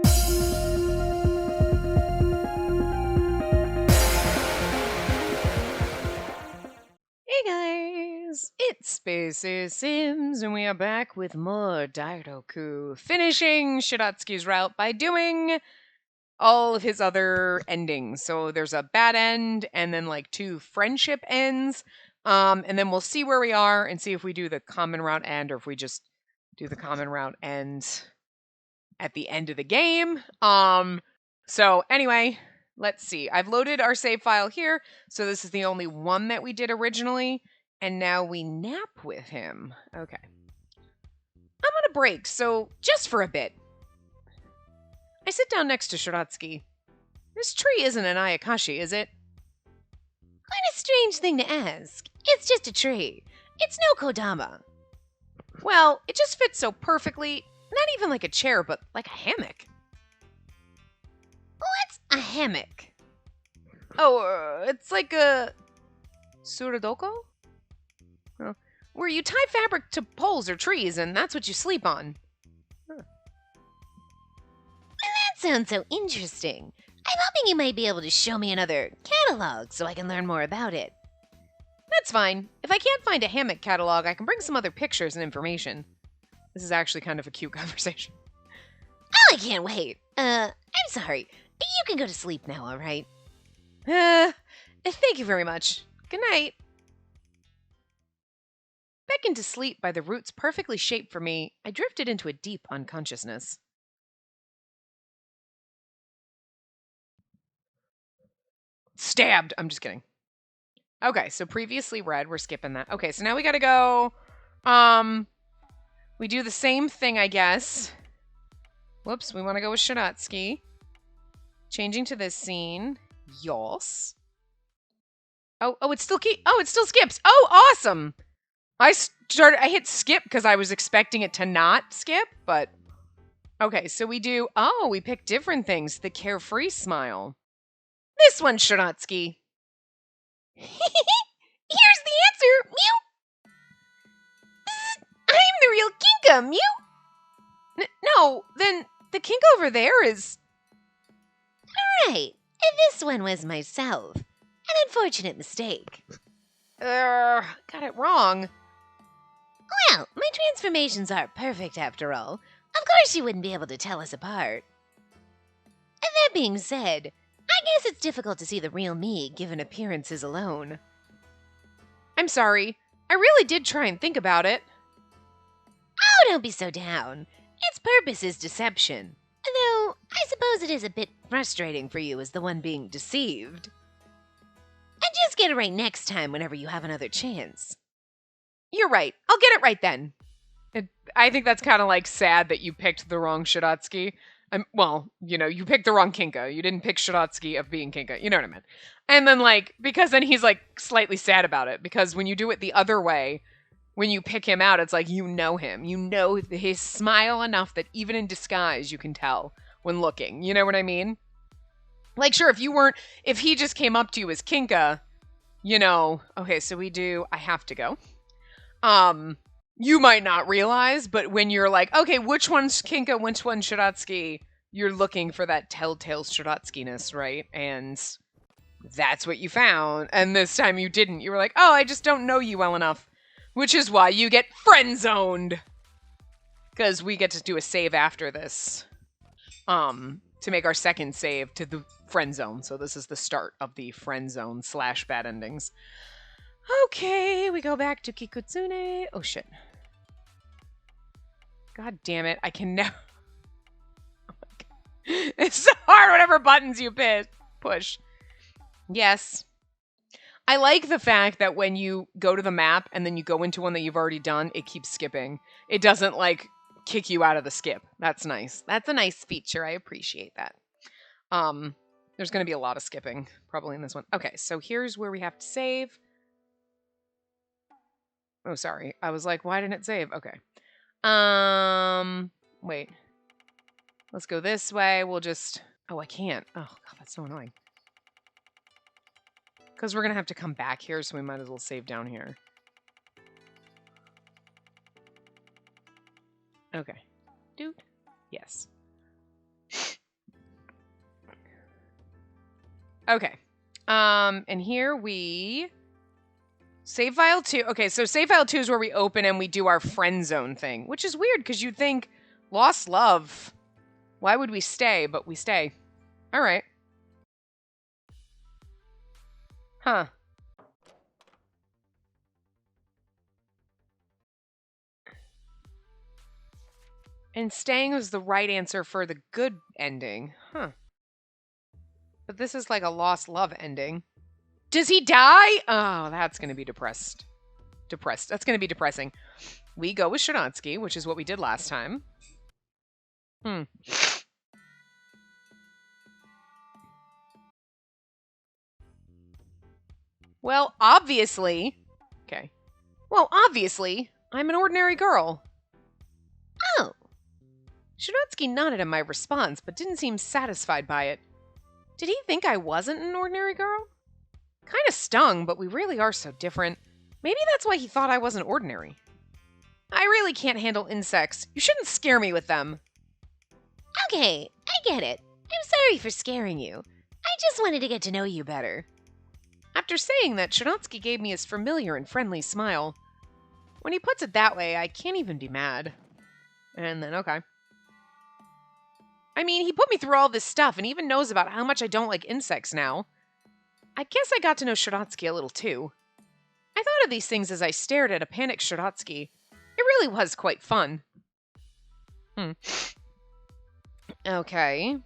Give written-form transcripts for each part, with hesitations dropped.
Hey guys, it's Spacey Sims, and we are back with more Dairoku, finishing Shiratsuki's route by doing all of his other endings. So there's a bad end, and then like 2 friendship ends, and then we'll see where we are and see if we do the common route end or if we just do the common route end at the end of the game. So anyway, let's see. I've loaded our save file here. So this is the only one that we did originally. And now we nap with him. Okay. I'm on a break, so just for a bit. I sit down next to Shiratsuki. This tree isn't an Ayakashi, is it? Quite a strange thing to ask. It's just a tree. It's no Kodama. Well, it just fits so perfectly. Not even like a chair, but like a hammock. What's a hammock? Oh, it's like a suradoko? Where you tie fabric to poles or trees, and that's what you sleep on. Huh. That sounds so interesting. I'm hoping you might be able to show me another catalog so I can learn more about it. That's fine. If I can't find a hammock catalog, I can bring some other pictures and information. This is actually kind of a cute conversation. Oh, I can't wait. I'm sorry. You can go to sleep now, all right? Thank you very much. Good night. Beckoned to sleep by the roots perfectly shaped for me, I drifted into a deep unconsciousness. Stabbed! I'm just kidding. Okay, so previously read, we're skipping that. Okay, so now we gotta go, we do the same thing, I guess. Whoops, we want to go with Shiratsuki. Changing to this scene. Yos. Oh, it still skips. Oh, awesome! I hit skip because I was expecting it to not skip, but... Okay, so we pick different things. The carefree smile. This one, Shiratsuki. Here's the answer, Mew! I'm the real Kinka, Mew! No, then the Kinka over there is... Right, this one was myself. An unfortunate mistake. Got it wrong. Well, my transformations aren't perfect after all. Of course you wouldn't be able to tell us apart. That being said, I guess it's difficult to see the real me given appearances alone. I'm sorry. I really did try and think about it. Oh, don't be so down. Its purpose is deception. Though, I suppose it is a bit frustrating for you as the one being deceived. And just get it right next time whenever you have another chance. You're right. I'll get it right then. I think that's kind of like sad that you picked the wrong Shiratsuki. Well, you picked the wrong Kinka. You didn't pick Shiratsuki of being Kinka. You know what I meant. And then because then he's slightly sad about it. Because when you do it the other way, when you pick him out, it's like you know him. You know his smile enough that even in disguise you can tell when looking. You know what I mean? Like, sure, if he just came up to you as Kinka, okay, so I have to go. You might not realize, but when you're like, okay, which one's Kinka, which one's Shiratsuki, you're looking for that telltale Shiratsuki-ness, right? And that's what you found. And this time you didn't. You were like, oh, I just don't know you well enough. Which is why you get friend-zoned. Because we get to do a save after this. To make our second save to the friend zone. So this is the start of the friend zone / bad endings. Okay, we go back to Kikutsune. Oh, shit. God damn it. I can never... Oh my God. It's so hard whatever buttons you push. Yes. I like the fact that when you go to the map and then you go into one that you've already done, it keeps skipping. It doesn't, kick you out of the skip. That's nice. That's a nice feature. I appreciate that. There's going to be a lot of skipping probably in this one. Okay, so here's where we have to save. Oh, sorry. I was like, why didn't it save? Okay. Wait. Let's go this way. We'll just... Oh, I can't. Oh, God, that's so annoying. Because we're going to have to come back here, so we might as well save down here. Okay. Dude. Yes. Okay. And here we... Save file 2. Okay, so save file 2 is where we open and we do our friend zone thing, which is weird because you'd think lost love. Why would we stay? But we stay. All right. Huh. And staying was the right answer for the good ending. Huh. But this is like a lost love ending. Does he die? Oh, that's going to be depressed. That's going to be depressing. We go with Sharansky, which is what we did last time. Well, obviously... Okay. Well, obviously, I'm an ordinary girl. Oh. Sharansky nodded at my response, but didn't seem satisfied by it. Did he think I wasn't an ordinary girl? Kind of stung, but we really are so different. Maybe that's why he thought I wasn't ordinary. I really can't handle insects. You shouldn't scare me with them. Okay, I get it. I'm sorry for scaring you. I just wanted to get to know you better. After saying that, Sharansky gave me his familiar and friendly smile. When he puts it that way, I can't even be mad. And then, okay. I mean, he put me through all this stuff and even knows about how much I don't like insects now. I guess I got to know Sharansky a little too. I thought of these things as I stared at a panicked Sharansky. It really was quite fun. Okay.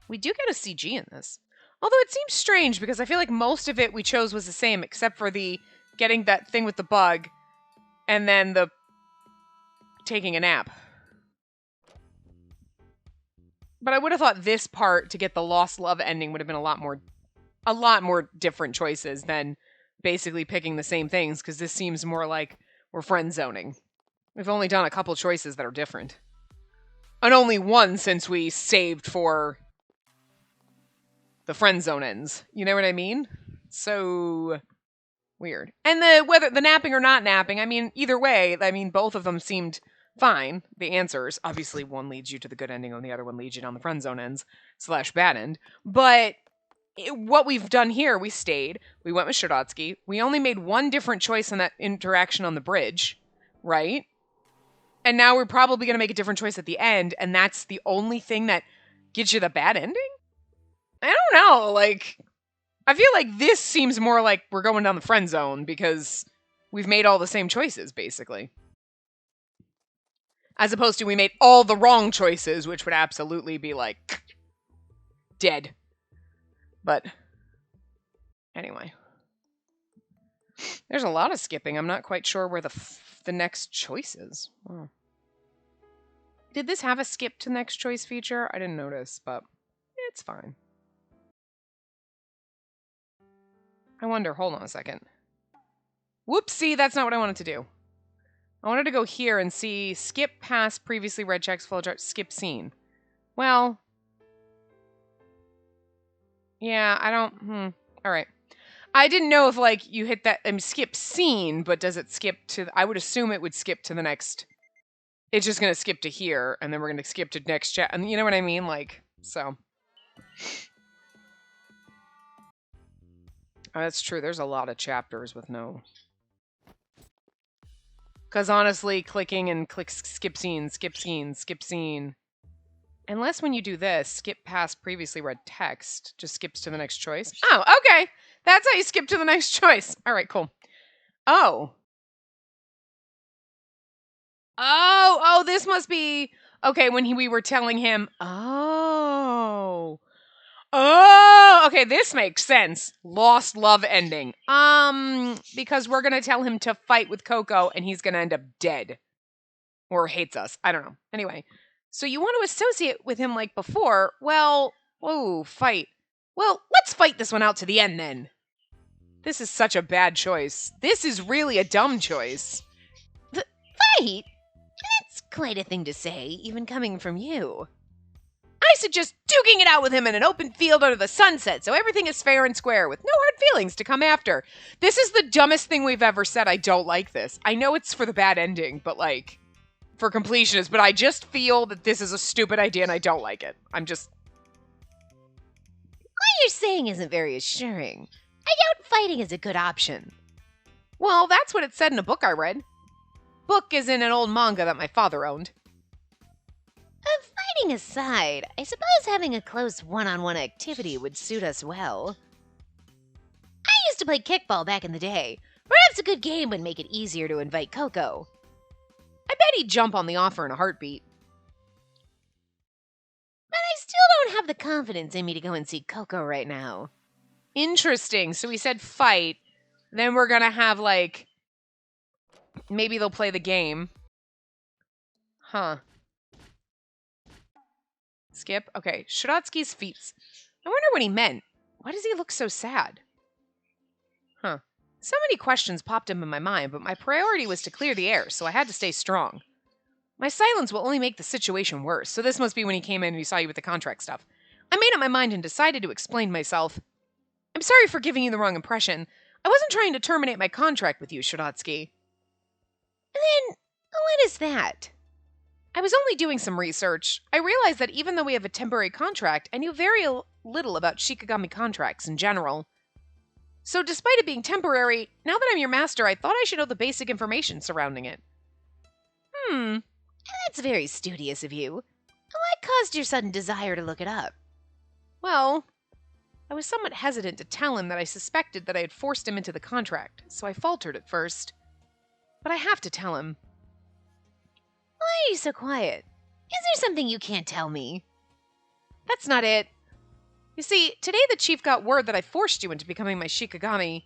We do get a CG in this. Although it seems strange because I feel like most of it we chose was the same except for the getting that thing with the bug and then the taking a nap. But I would have thought this part to get the lost love ending would have been a lot more different choices than basically picking the same things because this seems more like we're friend zoning. We've only done a couple choices that are different. And only one since we saved for the friend zone ends. You know what I mean? So weird. And whether the napping or not napping, I mean, either way, I mean, both of them seemed fine. The answers, obviously, one leads you to the good ending and the other one leads you down the friend zone ends / bad end. But what we've done here, we stayed. We went with Sharansky. We only made one different choice in that interaction on the bridge, right? And now we're probably going to make a different choice at the end, and that's the only thing that gets you the bad ending? I don't know, like, I feel like this seems more like we're going down the friend zone because we've made all the same choices, basically. As opposed to we made all the wrong choices, which would absolutely be, like, dead. But, anyway. There's a lot of skipping. I'm not quite sure where the next choice is. Oh. Did this have a skip to next choice feature? I didn't notice, but it's fine. I wonder, hold on a second. Whoopsie, that's not what I wanted to do. I wanted to go here and see skip past previously read checks, flow chart, skip scene. Well, yeah, I don't, all right. I didn't know if, like, you hit that, skip scene, but does it skip to, I would assume it would skip to the next, it's just going to skip to here, and then we're going to skip to next chat, and you know what I mean? Like, so. Oh, that's true, there's a lot of chapters with no. Because honestly, clicking and skip scene, skip scene, skip scene. Unless when you do this, skip past previously read text, just skips to the next choice. Oh, okay. That's how you skip to the next choice. All right, cool. Oh, this must be... Okay, when we were telling him... Oh, okay, this makes sense. Lost love ending. Because we're going to tell him to fight with Coco, and he's going to end up dead. Or hates us. I don't know. Anyway, so you want to associate with him like before. Well, whoa, fight. Well, let's fight this one out to the end, then. This is such a bad choice. This is really a dumb choice. Fight? That's quite a thing to say, even coming from you. I suggest duking it out with him in an open field under the sunset, so everything is fair and square, with no hard feelings to come after. This is the dumbest thing we've ever said. I don't like this. I know it's for the bad ending, but, like, for completionists, but I just feel that this is a stupid idea and I don't like it. I'm just... you're saying isn't very assuring. I doubt fighting is a good option. Well, that's what it said in a book I read. Book is in an old manga that my father owned. Fighting aside, I suppose having a close one-on-one activity would suit us well. I used to play kickball back in the day. Perhaps a good game would make it easier to invite Coco. I bet he'd jump on the offer in a heartbeat. But I still don't have the confidence in me to go and see Coco right now. Interesting. So we said fight. Then we're gonna have, like, maybe they'll play the game. Huh. Skip? Okay. Shiratsuki's feats. I wonder what he meant. Why does he look so sad? Huh. So many questions popped up in my mind, but my priority was to clear the air, so I had to stay strong. My silence will only make the situation worse, so this must be when he came in and he saw you with the contract stuff. I made up my mind and decided to explain myself. I'm sorry for giving you the wrong impression. I wasn't trying to terminate my contract with you, Shiratsuki. Then, what is that? I was only doing some research. I realized that even though we have a temporary contract, I knew very little about Shikigami contracts in general. So despite it being temporary, now that I'm your master, I thought I should know the basic information surrounding it. That's very studious of you. What caused your sudden desire to look it up? Well, I was somewhat hesitant to tell him that I suspected that I had forced him into the contract, so I faltered at first. But I have to tell him. Why are you so quiet? Is there something you can't tell me? That's not it. You see, today the chief got word that I forced you into becoming my Shikigami,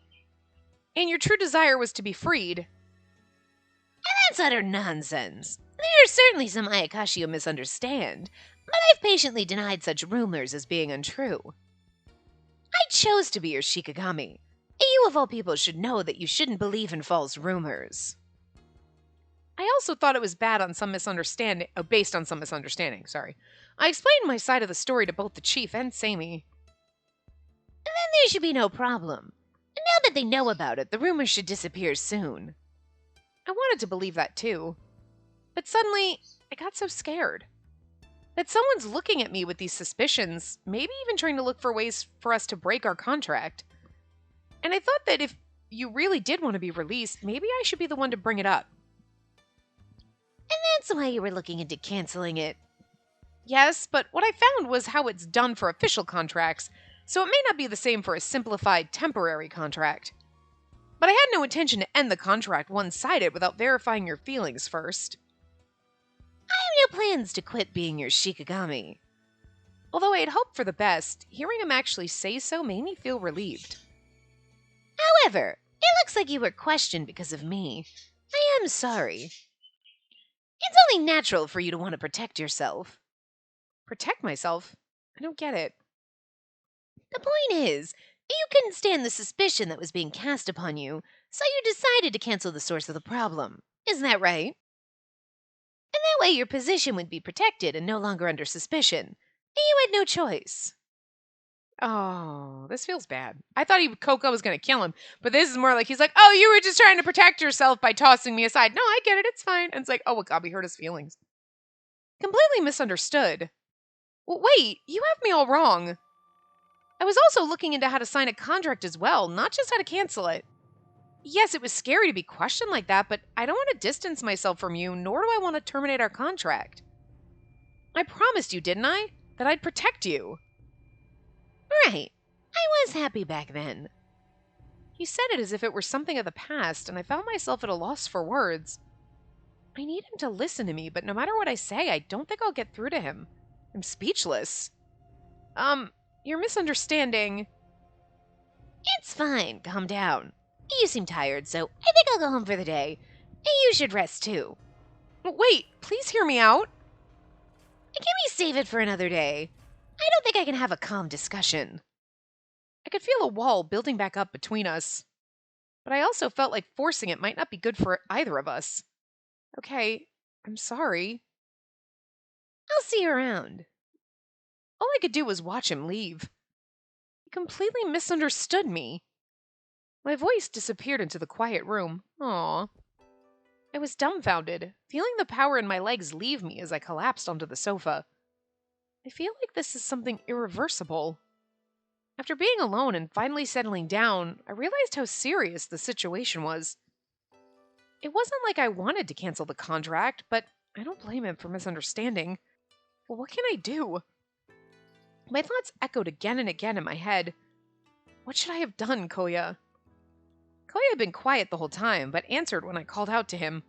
and your true desire was to be freed. And that's utter nonsense. There are certainly some Ayakashi who misunderstand, but I've patiently denied such rumors as being untrue. I chose to be your Shikigami. You of all people should know that you shouldn't believe in false rumors. I also thought it was bad on some misunderstanding, based on some misunderstanding, sorry. I explained my side of the story to both the chief and Sammy. Then there should be no problem. And now that they know about it, the rumors should disappear soon. I wanted to believe that too. But suddenly, I got so scared. That someone's looking at me with these suspicions, maybe even trying to look for ways for us to break our contract. And I thought that if you really did want to be released, maybe I should be the one to bring it up. And that's why you were looking into canceling it. Yes, but what I found was how it's done for official contracts, so it may not be the same for a simplified temporary contract. But I had no intention to end the contract one-sided without verifying your feelings first. I have no plans to quit being your Shikigami. Although I had hoped for the best, hearing him actually say so made me feel relieved. However, it looks like you were questioned because of me. I am sorry. It's only natural for you to want to protect yourself. Protect myself? I don't get it. The point is, you couldn't stand the suspicion that was being cast upon you, so you decided to cancel the source of the problem. Isn't that right? And that way your position would be protected and no longer under suspicion. And you had no choice. Oh, this feels bad. I thought Coco was going to kill him, but this is more like he's like, oh, you were just trying to protect yourself by tossing me aside. No, I get it. It's fine. And it's like, oh, well, God, we hurt his feelings. Completely misunderstood. Well, wait, you have me all wrong. I was also looking into how to sign a contract as well, not just how to cancel it. Yes, it was scary to be questioned like that, but I don't want to distance myself from you, nor do I want to terminate our contract. I promised you, didn't I? That I'd protect you. Right. I was happy back then. He said it as if it were something of the past, and I found myself at a loss for words. I need him to listen to me, but no matter what I say, I don't think I'll get through to him. I'm speechless. You're misunderstanding. It's fine. Calm down. You seem tired, so I think I'll go home for the day. And you should rest too. Wait, please hear me out. Can we save it for another day? I don't think I can have a calm discussion. I could feel a wall building back up between us. But I also felt like forcing it might not be good for either of us. Okay, I'm sorry. I'll see you around. All I could do was watch him leave. He completely misunderstood me. My voice disappeared into the quiet room. Aww. I was dumbfounded, feeling the power in my legs leave me as I collapsed onto the sofa. I feel like this is something irreversible. After being alone and finally settling down, I realized how serious the situation was. It wasn't like I wanted to cancel the contract, but I don't blame him for misunderstanding. Well, what can I do? My thoughts echoed again and again in my head. What should I have done, Koya? Koya had been quiet the whole time, but answered when I called out to him.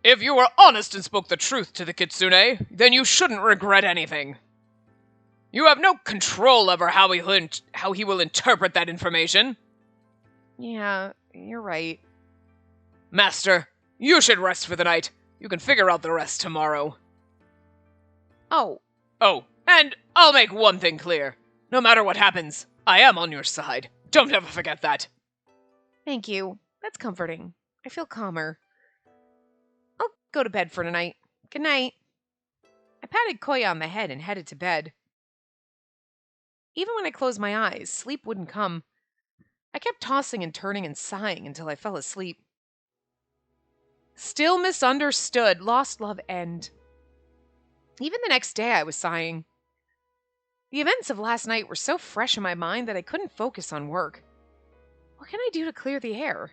If you were honest and spoke the truth to the Kitsune, then you shouldn't regret anything. You have no control over how he will interpret that information. Yeah, you're right. Master, you should rest for the night. You can figure out the rest tomorrow. Oh, and I'll make one thing clear. No matter what happens, I am on your side. Don't ever forget that. Thank you. That's comforting. I feel calmer. I'll go to bed for tonight. Good night. I patted Koya on the head and headed to bed. Even when I closed my eyes, sleep wouldn't come. I kept tossing and turning and sighing until I fell asleep. Still misunderstood, lost love end. Even the next day I was sighing. The events of last night were so fresh in my mind that I couldn't focus on work. What can I do to clear the air?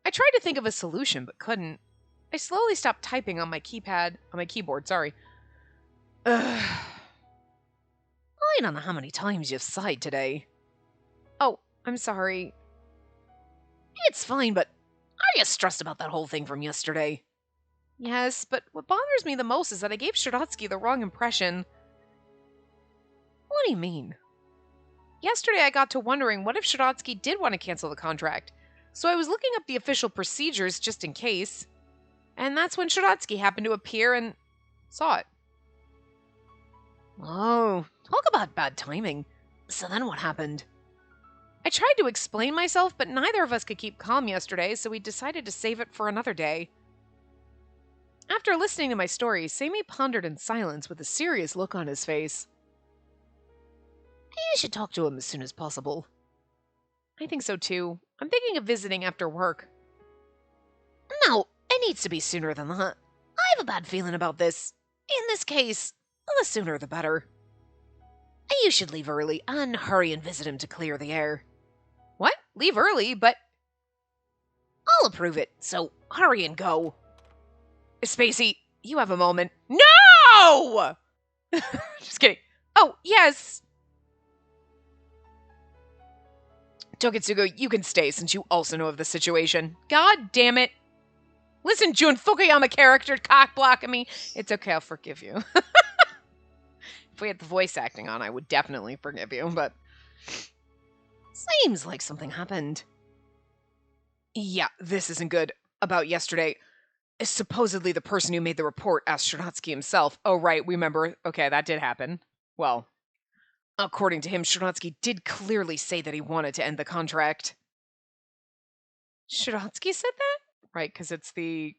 I tried to think of a solution, but couldn't. I slowly stopped typing on my keyboard. Ugh. I don't know how many times you've sighed today. Oh, I'm sorry. It's fine, but are you stressed about that whole thing from yesterday? Yes, but what bothers me the most is that I gave Shiratsky the wrong impression. What do you mean? Yesterday I got to wondering what if Shiratsky did want to cancel the contract, so I was looking up the official procedures just in case. And that's when Shiratsky happened to appear and saw it. Oh, talk about bad timing. So then what happened? I tried to explain myself, but neither of us could keep calm yesterday, so we decided to save it for another day. After listening to my story, Seimi pondered in silence with a serious look on his face. You should talk to him as soon as possible. I think so too. I'm thinking of visiting after work. No, it needs to be sooner than that. I have a bad feeling about this. In this case, the sooner the better. You should leave early and hurry and visit him to clear the air. What? Leave early? But I'll approve it, so hurry and go. Spacey, you have a moment. No! Just kidding. Oh, yes. Tokitsugu, you can stay since you also know of the situation. God damn it. Listen, Jun Fukuyama character cock-blocking me. It's okay, I'll forgive you. If we had the voice acting on, I would definitely forgive you, but seems like something happened. Yeah, this isn't good. About yesterday. Supposedly the person who made the report asked Shiratsky himself. Oh, right, we remember. Okay, that did happen. Well, according to him, Shiratsky did clearly say that he wanted to end the contract. Shiratsky said that? Right, because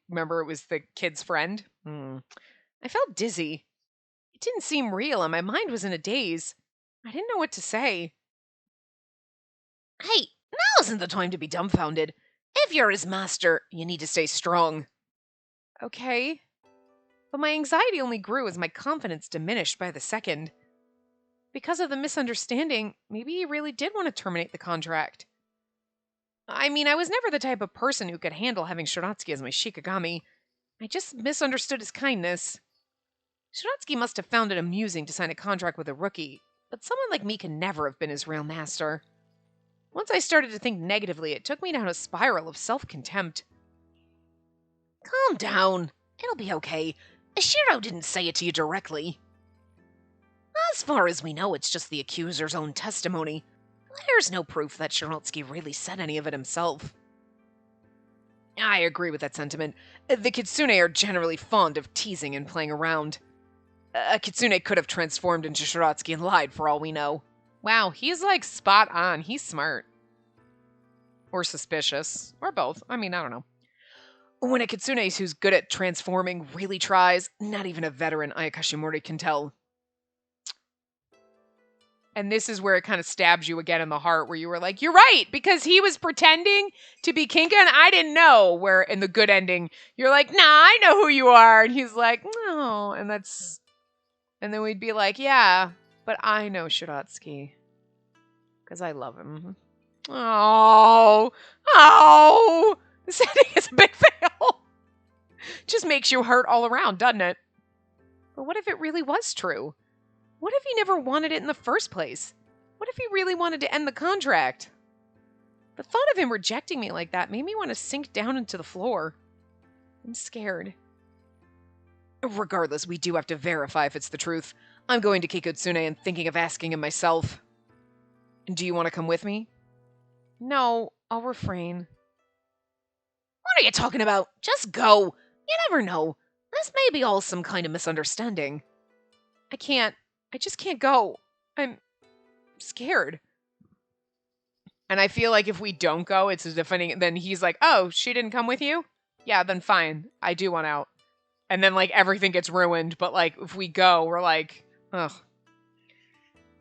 remember it was the kid's friend? I felt dizzy. It didn't seem real, and my mind was in a daze. I didn't know what to say. Hey, now isn't the time to be dumbfounded. If you're his master, you need to stay strong. Okay. But my anxiety only grew as my confidence diminished by the second. Because of the misunderstanding, maybe he really did want to terminate the contract. I mean, I was never the type of person who could handle having Shiratsky as my Shikigami. I just misunderstood his kindness. Shiratsky must have found it amusing to sign a contract with a rookie, but someone like me can never have been his real master. Once I started to think negatively, it took me down a spiral of self-contempt. Calm down. It'll be okay. Shiro didn't say it to you directly. As far as we know, it's just the accuser's own testimony. There's no proof that Shiratsky really said any of it himself. I agree with that sentiment. The Kitsune are generally fond of teasing and playing around. A Kitsune could have transformed into Shiratsky and lied for all we know. Wow, he's like spot on. He's smart. Or suspicious. Or both. I mean, I don't know. When a Kitsune who's good at transforming really tries, not even a veteran Ayakashimori can tell. And this is where it kind of stabs you again in the heart, where you were like, you're right, because he was pretending to be Kinka and I didn't know. Where in the good ending, you're like, nah, I know who you are. And he's like, no. And then we'd be like, yeah, but I know Shiratsky. Because I love him. Oh! This ending is a big fail. Just makes you hurt all around, doesn't it? But what if it really was true? What if he never wanted it in the first place? What if he really wanted to end the contract? The thought of him rejecting me like that made me want to sink down into the floor. I'm scared. Regardless, we do have to verify if it's the truth. I'm going to Kikutsune and thinking of asking him myself. Do you want to come with me? No, I'll refrain. What are you talking about? Just go. You never know. This may be all some kind of misunderstanding. I just can't go. I'm scared. And I feel like if we don't go, it's as defending. Then he's like, oh, she didn't come with you? Yeah, then fine. I do want out. And then, like, everything gets ruined. But, like, if we go, we're like, ugh.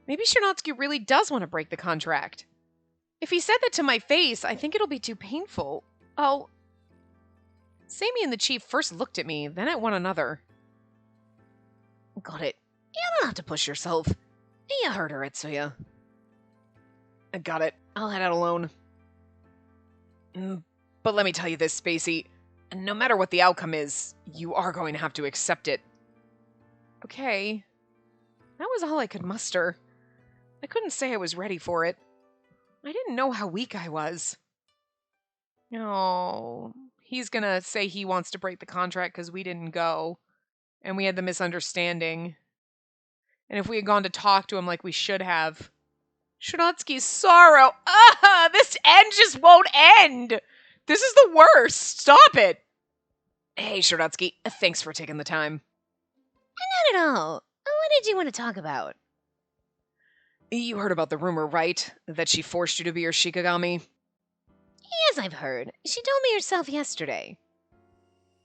Maybe Shernatsuki really does want to break the contract. If he said that to my face, I think it'll be too painful. Oh. Sammy and the chief first looked at me, then at one another. Got it. You don't have to push yourself. You heard her, Itsuya. I got it. I'll head out alone. But let me tell you this, Spacey. No matter what the outcome is, you are going to have to accept it. Okay. That was all I could muster. I couldn't say I was ready for it. I didn't know how weak I was. Oh, he's gonna say he wants to break the contract because we didn't go. And we had the misunderstanding. And if we had gone to talk to him like we should have. Shernatsuki's sorrow. This end just won't end. This is the worst. Stop it. Hey, Shernatsuki, thanks for taking the time. Not at all. What did you want to talk about? You heard about the rumor, right? That she forced you to be her Shikigami? Yes, I've heard. She told me herself yesterday.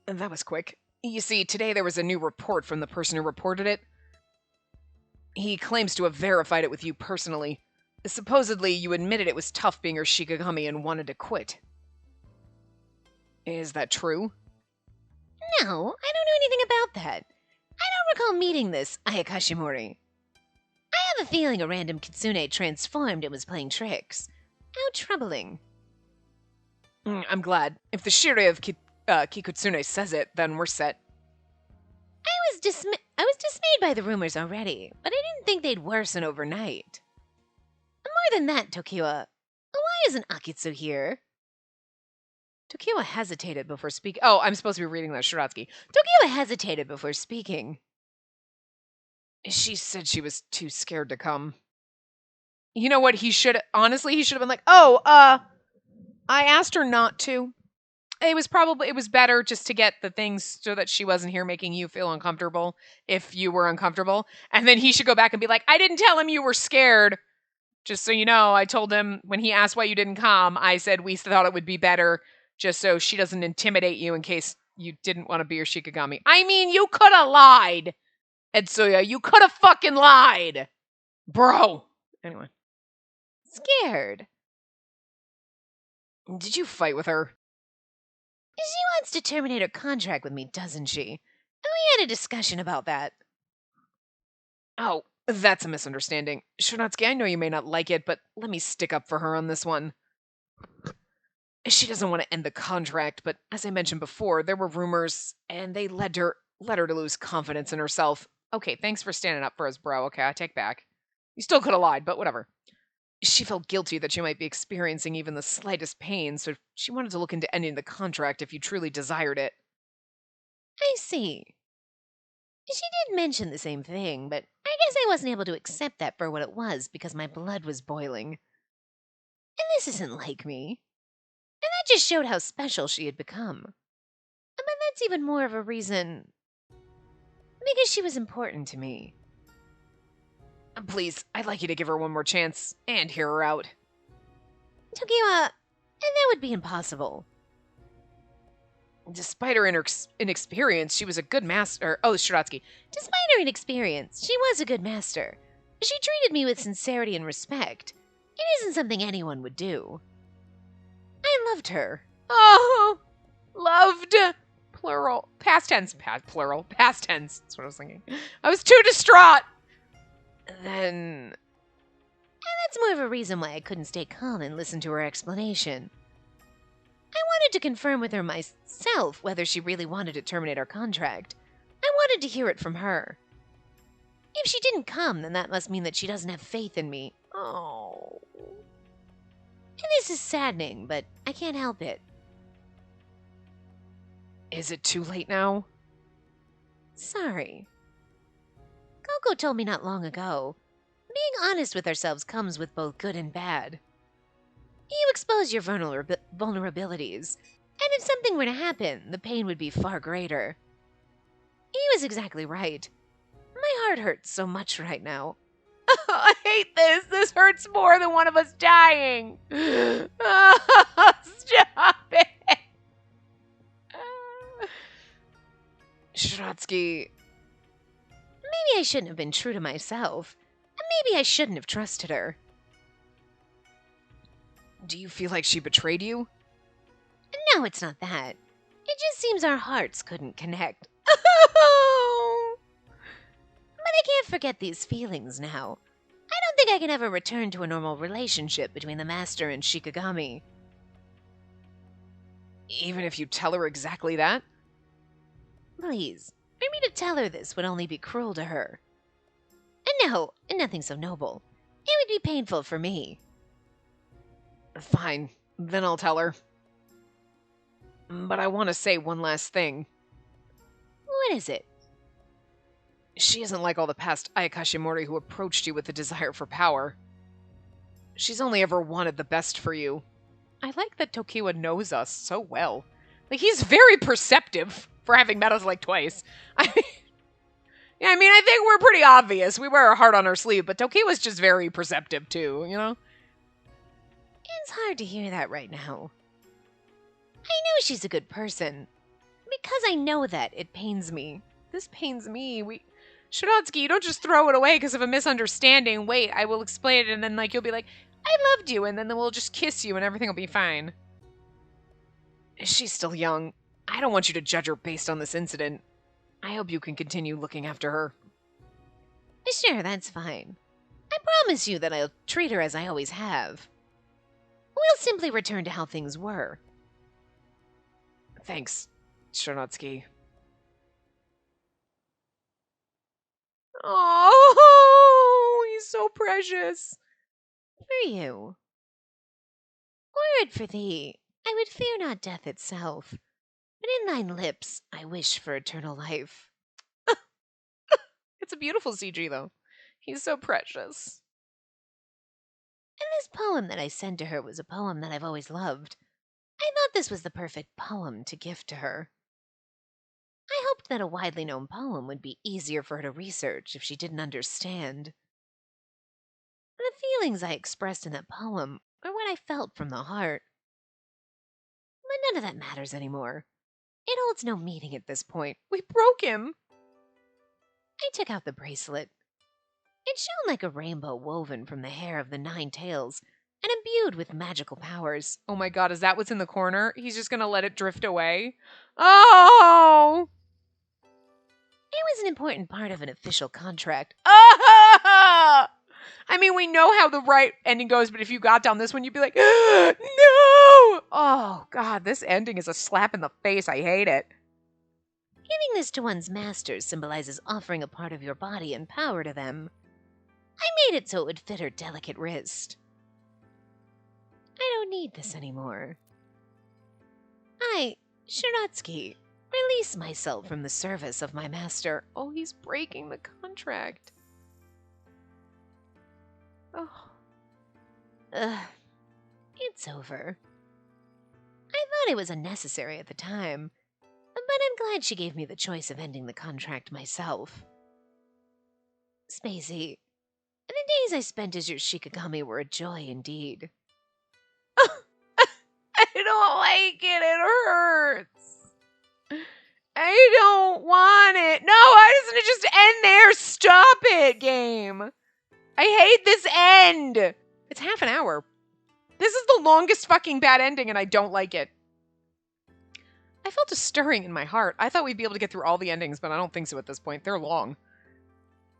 That was quick. You see, today there was a new report from the person who reported it. He claims to have verified it with you personally. Supposedly, you admitted it was tough being her Shikigami and wanted to quit. Is that true? No, I don't know anything about that. I don't recall meeting this Ayakashimori. I have a feeling a random kitsune transformed and was playing tricks. How troubling. I'm glad. If the Shirei of Kikutsune says it, then we're set. I was dismayed by the rumors already, but I didn't think they'd worsen overnight. More than that, Tokiwa, why isn't Akitsu here? Tokiwa hesitated before speaking. Oh, I'm supposed to be reading that, Shirotsuki. Tokiwa hesitated before speaking. She said she was too scared to come. You know what? He should have been like, I asked her not to. It was better just to get the things so that she wasn't here making you feel uncomfortable if you were uncomfortable. And then he should go back and be like, I didn't tell him you were scared. Just so you know, I told him when he asked why you didn't come, I said we thought it would be better just so she doesn't intimidate you in case you didn't want to be your Shikigami. I mean, you could have lied, Etsuya. You could have fucking lied. Bro. Anyway. Scared. Did you fight with her? She wants to terminate her contract with me, doesn't she? We had a discussion about that. Oh, that's a misunderstanding. Shernatsuki, I know you may not like it, but let me stick up for her on this one. She doesn't want to end the contract, but as I mentioned before, there were rumors, and they led her to lose confidence in herself. Okay, thanks for standing up for us, bro. Okay, I take back. You still could have lied, but whatever. She felt guilty that you might be experiencing even the slightest pain, so she wanted to look into ending the contract if you truly desired it. I see. She did mention the same thing, but I guess I wasn't able to accept that for what it was because my blood was boiling. And this isn't like me. And that just showed how special she had become. But that's even more of a reason. Because she was important to me. Please, I'd like you to give her one more chance and hear her out. Tokiwa, and that would be impossible. Despite her inexperience, she was a good master. Oh, Shirotsuki. Despite her inexperience, she was a good master. She treated me with sincerity and respect. It isn't something anyone would do. I loved her. Oh, loved. Plural. Past tense. Plural. Past tense. That's what I was thinking. I was too distraught. Then And that's more of a reason why I couldn't stay calm and listen to her explanation. I wanted to confirm with her myself whether she really wanted to terminate our contract. I wanted to hear it from her. If she didn't come, then that must mean that she doesn't have faith in me. Oh. And this is saddening, but I can't help it. Is it too late now? Sorry. Coco told me not long ago, being honest with ourselves comes with both good and bad. You expose your vulnerabilities, and if something were to happen, the pain would be far greater. He was exactly right. My heart hurts so much right now. I hate this. This hurts more than one of us dying. Stop it. Shiratsky. Maybe I shouldn't have been true to myself, and maybe I shouldn't have trusted her. Do you feel like she betrayed you? No, it's not that. It just seems our hearts couldn't connect. But I can't forget these feelings now. I don't think I can ever return to a normal relationship between the Master and Shikigami. Even if you tell her exactly that? Please, for me to tell her this would only be cruel to her. And no, nothing so noble. It would be painful for me. Fine, then I'll tell her. But I want to say one last thing. What is it? She isn't like all the past Ayakashimori who approached you with a desire for power. She's only ever wanted the best for you. I like that Tokiwa knows us so well. Like, he's very perceptive for having met us like twice. I think we're pretty obvious. We wear our heart on our sleeve, but Tokiwa's just very perceptive too, you know? It's hard to hear that right now. I know she's a good person. Because I know that, it pains me. This pains me. Shiratsky, you don't just throw it away because of a misunderstanding. Wait, I will explain it, and then you'll be like, I loved you, and then we'll just kiss you and everything will be fine. She's still young. I don't want you to judge her based on this incident. I hope you can continue looking after her. Sure, that's fine. I promise you that I'll treat her as I always have. We'll simply return to how things were. Thanks, Shiratsky. Oh, he's so precious. For you. Were it for thee, I would fear not death itself, but in thine lips I wish for eternal life. It's a beautiful CG, though. He's so precious. And this poem that I sent to her was a poem that I've always loved. I thought this was the perfect poem to gift to her. I hoped that a widely known poem would be easier for her to research if she didn't understand. The feelings I expressed in that poem are what I felt from the heart. But none of that matters anymore. It holds no meaning at this point. We broke him. I took out the bracelet. It shone like a rainbow woven from the hair of the 9 tails and imbued with magical powers. Oh my god, is that what's in the corner? He's just gonna let it drift away? Oh! It was an important part of an official contract. I mean, we know how the right ending goes, but if you got down this one, you'd be like, no! Oh, God, this ending is a slap in the face. I hate it. Giving this to one's masters symbolizes offering a part of your body and power to them. I made it so it would fit her delicate wrist. I don't need this anymore. I, Shiratsky, release myself from the service of my master. Oh, he's breaking the contract. Oh. It's over. I thought it was unnecessary at the time, but I'm glad she gave me the choice of ending the contract myself. Spacey, the days I spent as your Shikigami were a joy indeed. I don't like it. It hurts. I don't want it. No, why doesn't it just end there? Stop it, game. I hate this end. It's half an hour. This is the longest fucking bad ending, and I don't like it. I felt a stirring in my heart. I thought we'd be able to get through all the endings, but I don't think so at this point. They're long.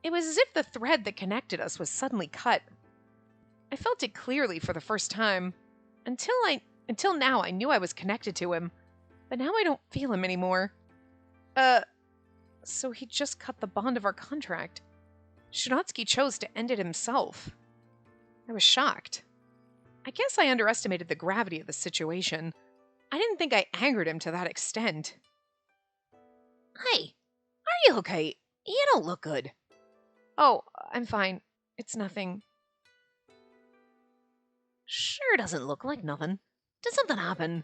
It was as if the thread that connected us was suddenly cut. I felt it clearly for the first time. Until now, I knew I was connected to him, but now I don't feel him anymore. So he just cut the bond of our contract. Shiratsky chose to end it himself. I was shocked. I guess I underestimated the gravity of the situation. I didn't think I angered him to that extent. Hey, are you okay? You don't look good. Oh, I'm fine. It's nothing. Sure doesn't look like nothing. Did something happen?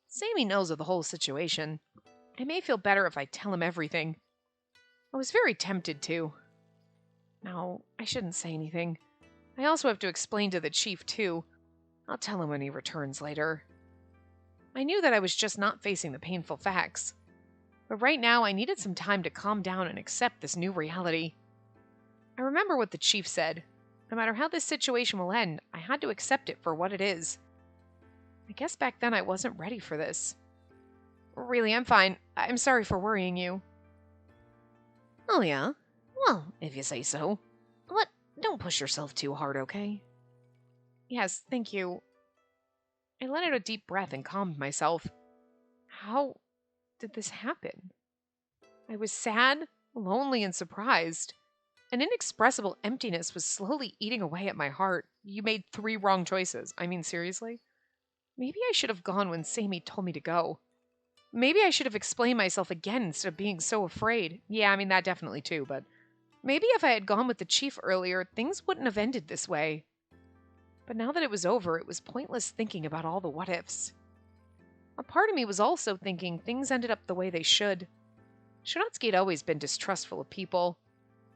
Sammy knows of the whole situation. I may feel better if I tell him everything. I was very tempted to. No, I shouldn't say anything. I also have to explain to the chief, too. I'll tell him when he returns later. I knew that I was just not facing the painful facts. But right now, I needed some time to calm down and accept this new reality. I remember what the chief said. No matter how this situation will end, I had to accept it for what it is. I guess back then I wasn't ready for this. Really, I'm fine. I'm sorry for worrying you. Oh yeah? Well, if you say so. But don't push yourself too hard, okay? Yes, thank you. I let out a deep breath and calmed myself. How did this happen? I was sad, lonely, and surprised. An inexpressible emptiness was slowly eating away at my heart. You made 3 wrong choices. I mean, seriously? Maybe I should have gone when Sammy told me to go. Maybe I should have explained myself again instead of being so afraid. Yeah, I mean, that definitely too, but maybe if I had gone with the chief earlier, things wouldn't have ended this way. But now that it was over, it was pointless thinking about all the what-ifs. A part of me was also thinking things ended up the way they should. Shiratsky had always been distrustful of people.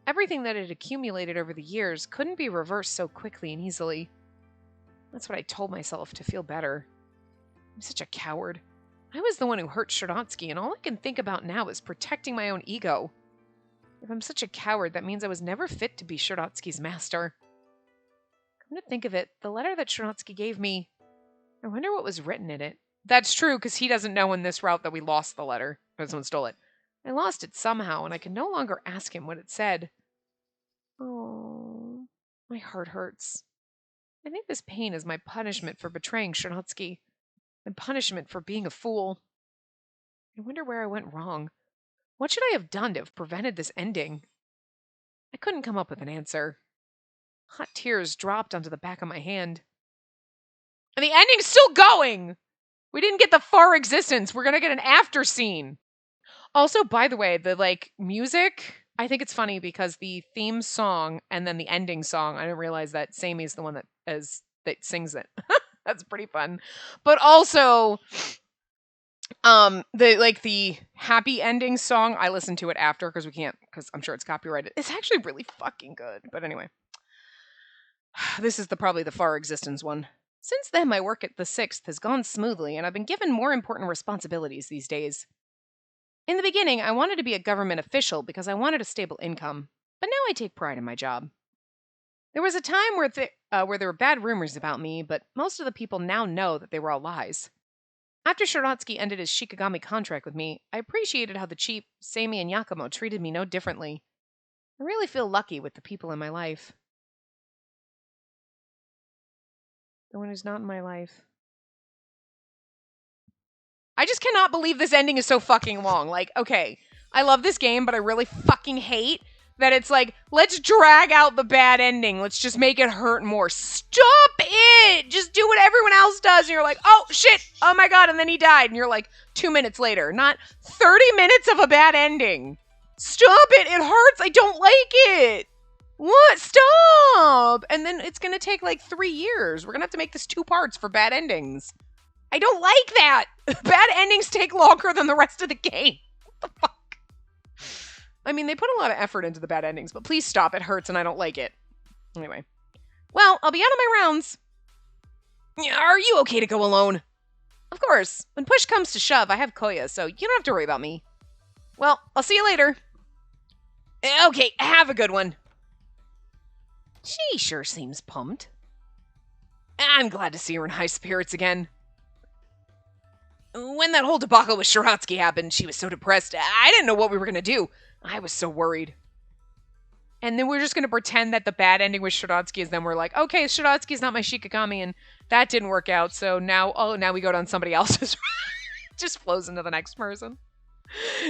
Everything that had accumulated over the years couldn't be reversed so quickly and easily. That's what I told myself to feel better. I'm such a coward. I was the one who hurt Shiratsky, and all I can think about now is protecting my own ego. If I'm such a coward, that means I was never fit to be Shiratsky's master. Come to think of it, the letter that Shiratsky gave me, I wonder what was written in it. That's true, because he doesn't know in this route that we lost the letter, or someone stole it. I lost it somehow, and I can no longer ask him what it said. Oh, my heart hurts. I think this pain is my punishment for betraying Shiratsky. My punishment for being a fool. I wonder where I went wrong. What should I have done to have prevented this ending? I couldn't come up with an answer. Hot tears dropped onto the back of my hand. And the ending's still going! We didn't get the far existence. We're gonna get an after scene. Also, by the way, the music, I think it's funny because the theme song and then the ending song, I didn't realize that Sammy's the one that sings it. That's pretty fun. But also, the happy ending song, I listened to it after because because I'm sure it's copyrighted. It's actually really fucking good. But anyway, this is probably the far existence one. Since then, my work at the 6th has gone smoothly, and I've been given more important responsibilities these days. In the beginning, I wanted to be a government official because I wanted a stable income, but now I take pride in my job. There was a time where there were bad rumors about me, but most of the people now know that they were all lies. After Shiratsky ended his Shikigami contract with me, I appreciated how the chief, Sammy, and Yakumo treated me no differently. I really feel lucky with the people in my life. The one who's not in my life. I just cannot believe this ending is so fucking long. Okay, I love this game, but I really fucking hate that it's let's drag out the bad ending. Let's just make it hurt more. Stop it! Just do what everyone else does. And you're like, oh, shit. Oh, my God. And then he died. And you're 2 minutes later. Not 30 minutes of a bad ending. Stop it. It hurts. I don't like it. What? Stop. And then it's going to take 3 years. We're going to have to make this 2 parts for bad endings. I don't like that. Bad endings take longer than the rest of the game. What the fuck? I mean, they put a lot of effort into the bad endings, but please stop. It hurts and I don't like it. Anyway. Well, I'll be out on my rounds. Are you okay to go alone? Of course. When push comes to shove, I have Koya, so you don't have to worry about me. Well, I'll see you later. Okay, have a good one. She sure seems pumped. I'm glad to see her in high spirits again. When that whole debacle with Shiratsky happened, she was so depressed. I didn't know what we were going to do. I was so worried. And then we're just going to pretend that the bad ending was Shiratsuki, and then we're like, okay, Shiratsuki's not my Shikigami, and that didn't work out, so now we go down somebody else's. Just flows into the next person.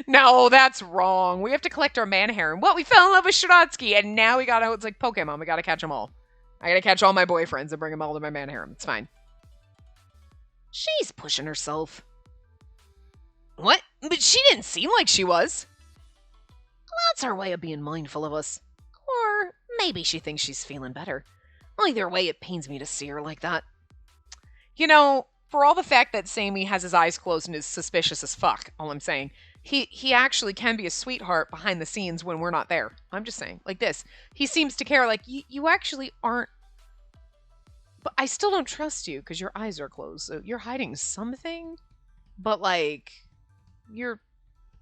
No, that's wrong. We have to collect our man hair. And what? We fell in love with Shiratsuki, and now it's like Pokemon. We gotta catch them all. I gotta catch all my boyfriends and bring them all to my man harem. It's fine. She's pushing herself. What? But she didn't seem like she was. That's her way of being mindful of us. Or maybe she thinks she's feeling better. Either way, it pains me to see her like that. You know, for all the fact that Sammy has his eyes closed and is suspicious as fuck, all I'm saying, he actually can be a sweetheart behind the scenes when we're not there. I'm just saying, like this. He seems to care, like, you actually aren't... But I still don't trust you because your eyes are closed, so you're hiding something? But, like, you're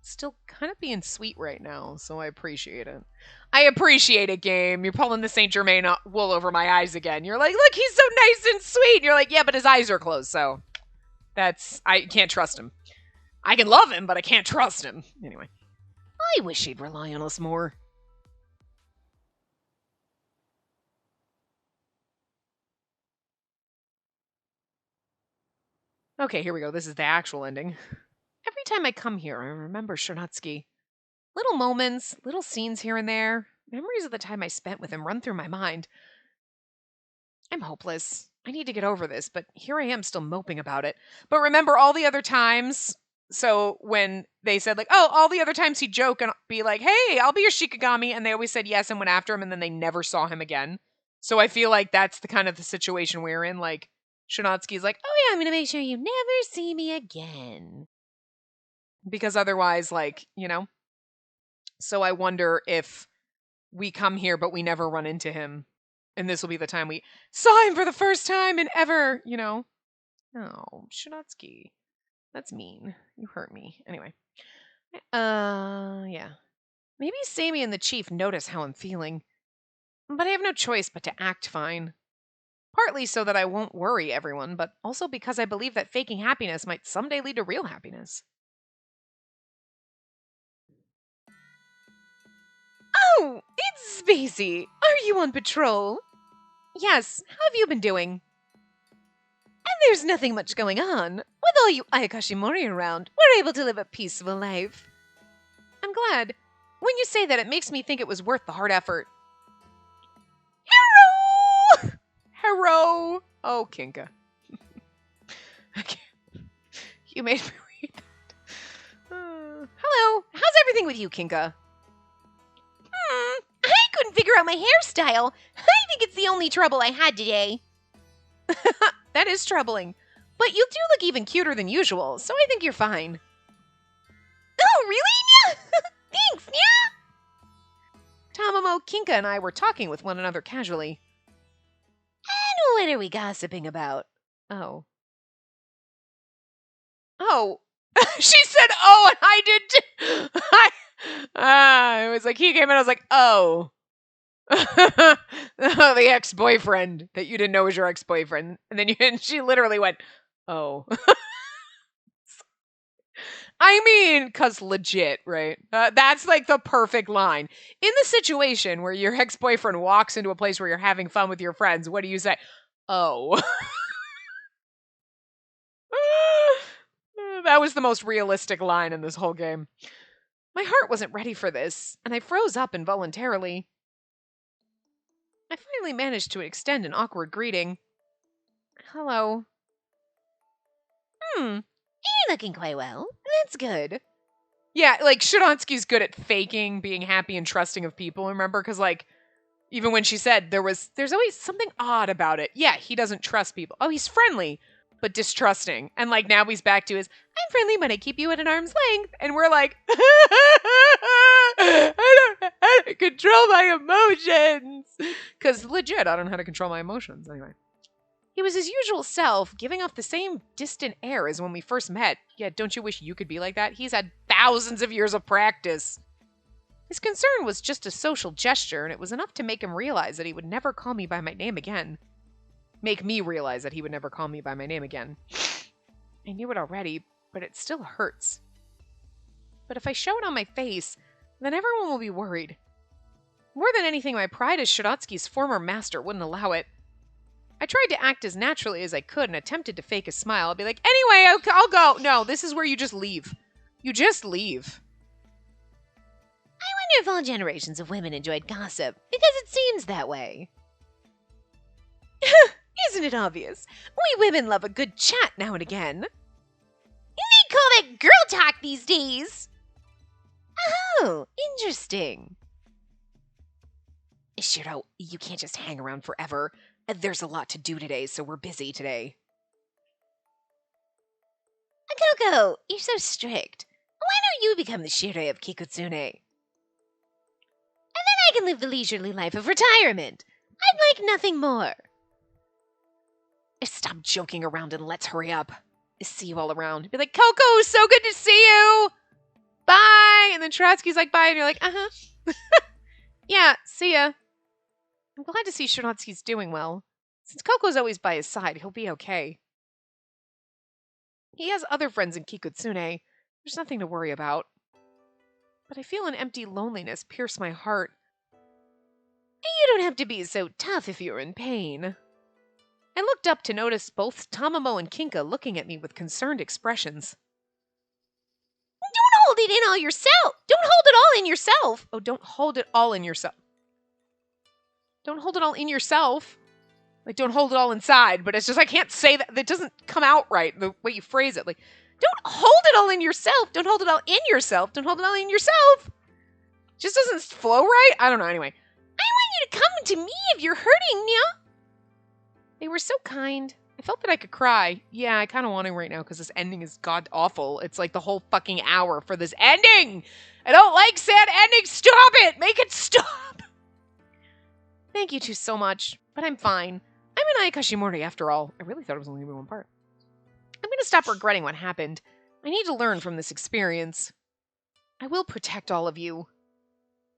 still kind of being sweet right now, so I appreciate it. I appreciate it, game. You're pulling the Saint Germain wool over my eyes again. You're like, look, he's so nice and sweet. And you're like, yeah, but his eyes are closed, so I can't trust him. I can love him, but I can't trust him. Anyway, I wish he'd rely on us more. Okay, here we go. This is the actual ending. Every time I come here, I remember Shiratsuki. Little moments, little scenes here and there. Memories of the time I spent with him run through my mind. I'm hopeless. I need to get over this, but here I am still moping about it. But remember all the other times, so when they said like, oh, all the other times he'd joke and be like, hey, I'll be your Shikigami, and they always said yes and went after him, and then they never saw him again. So I feel like that's the kind of the situation we're in. Like, Shiratsuki's like, oh yeah, I'm gonna make sure you never see me again. Because otherwise, like, you know. So I wonder if we come here, but we never run into him. And this will be the time we saw him for the first time in ever, you know. Oh, Shiratsuki. That's mean. You hurt me. Anyway. Yeah. Maybe Sammy and the chief notice how I'm feeling. But I have no choice but to act fine. Partly so that I won't worry everyone, but also because I believe that faking happiness might someday lead to real happiness. Oh, it's Spacey. Are you on patrol? Yes, how have you been doing? And there's nothing much going on. With all you Ayakashimori around, we're able to live a peaceful life. I'm glad. When you say that, it makes me think it was worth the hard effort. Hero! Hero! Oh, Kinka. You made me read that. Hello, how's everything with you, Kinka? I couldn't figure out my hairstyle. I think it's the only trouble I had today. That is troubling. But you do look even cuter than usual, so I think you're fine. Oh, really, Nya? Thanks, Nya! Tamamo, Kinka, and I were talking with one another casually. And what are we gossiping about? Oh. Oh. She said, oh, and I did too. It was like, he came in, I was like, oh. Oh, the ex-boyfriend that you didn't know was your ex-boyfriend. And then she literally went, oh. I mean, because legit, right? That's like the perfect line. In the situation where your ex-boyfriend walks into a place where you're having fun with your friends, what do you say? Oh. That was the most realistic line in this whole game. My heart wasn't ready for this, and I froze up involuntarily. I finally managed to extend an awkward greeting. Hello. You're looking quite well. That's good. Yeah, like, Shiratsuki's good at faking being happy and trusting of people, remember? Because, like, even when she said there's always something odd about it. Yeah, he doesn't trust people. Oh, he's friendly, but distrusting. And, like, now he's back to his, I'm friendly, but I keep you at an arm's length. And we're like, I don't know how to control my emotions. Because legit, I don't know how to control my emotions. Anyway. He was his usual self, giving off the same distant air as when we first met. Yeah, don't you wish you could be like that? He's had thousands of years of practice. His concern was just a social gesture, and it was enough to make him realize that he would never call me by my name again. Make me realize that he would never call me by my name again. I knew it already, but it still hurts. But if I show it on my face, then everyone will be worried. More than anything, my pride as Shiratsuki's former master wouldn't allow it. I tried to act as naturally as I could and attempted to fake a smile. I'll be like, anyway, I'll go. No, this is where you just leave. You just leave. I wonder if all generations of women enjoyed gossip, because it seems that way. Isn't it obvious? We women love a good chat now and again. You need call that girl talk these days. Oh, interesting. Shiro, you can't just hang around forever. There's a lot to do today, so we're busy today. Coco, you're so strict. Why don't you become the Shirei of Kikutsune? And then I can live the leisurely life of retirement. I'd like nothing more. Stop joking around and let's hurry up. See you all around. Be like, Coco, so good to see you. Bye. And then Shiratsuki's like, bye. And you're like, uh-huh. Yeah, see ya. I'm glad to see Shiratsuki's doing well. Since Coco's always by his side, he'll be okay. He has other friends in Kikutsune. There's nothing to worry about. But I feel an empty loneliness pierce my heart. You don't have to be so tough if you're in pain. I looked up to notice both Tamamo and Kinka looking at me with concerned expressions. Don't hold it in all yourself. Don't hold it all in yourself. Oh, don't hold it all in yourself. Don't hold it all in yourself. Like, don't hold it all inside, but it's just, I can't say that. That doesn't come out right, the way you phrase it. Like, don't hold it all in yourself. Don't hold it all in yourself. Don't hold it all in yourself. Just doesn't flow right. I don't know. Anyway. I want you to come to me if you're hurting, Nya. They were so kind. I felt that I could cry. Yeah, I kind of want to right now because this ending is god awful. It's like the whole fucking hour for this ending. I don't like sad endings. Stop it. Make it stop. Thank you two so much, but I'm fine. I'm an Ayakashimori after all. I really thought it was only going to be one part. I'm going to stop regretting what happened. I need to learn from this experience. I will protect all of you.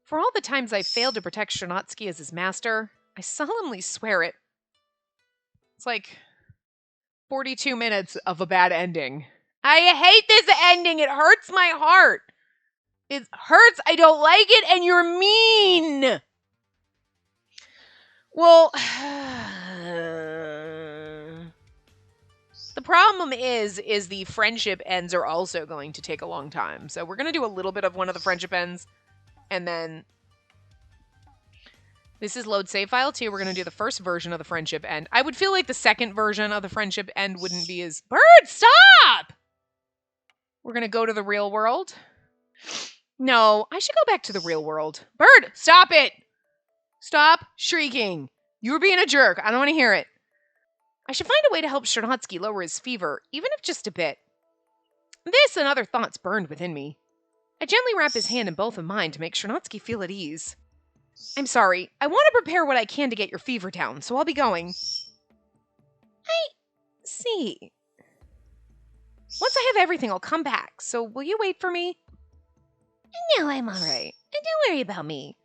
For all the times I failed to protect Shiratsuki as his master, I solemnly swear it. It's like 42 minutes of a bad ending. I hate this ending. It hurts my heart. It hurts. I don't like it, and you're mean. Well, the problem is the friendship ends are also going to take a long time. So we're going to do a little bit of one of the friendship ends, and then this is load save file 2. We're going to do the first version of the friendship end. I would feel like the second version of the friendship end wouldn't be as... Bird, stop! We're going to go to the real world. No, I should go back to the real world. Bird, stop it! Stop shrieking. You were being a jerk. I don't want to hear it. I should find a way to help Shiratsuki lower his fever, even if just a bit. This and other thoughts burned within me. I gently wrap his hand in both of mine to make Shiratsuki feel at ease. I'm sorry. I want to prepare what I can to get your fever down, so I'll be going. I see. Once I have everything, I'll come back, so will you wait for me? No, I'm all right. And don't worry about me.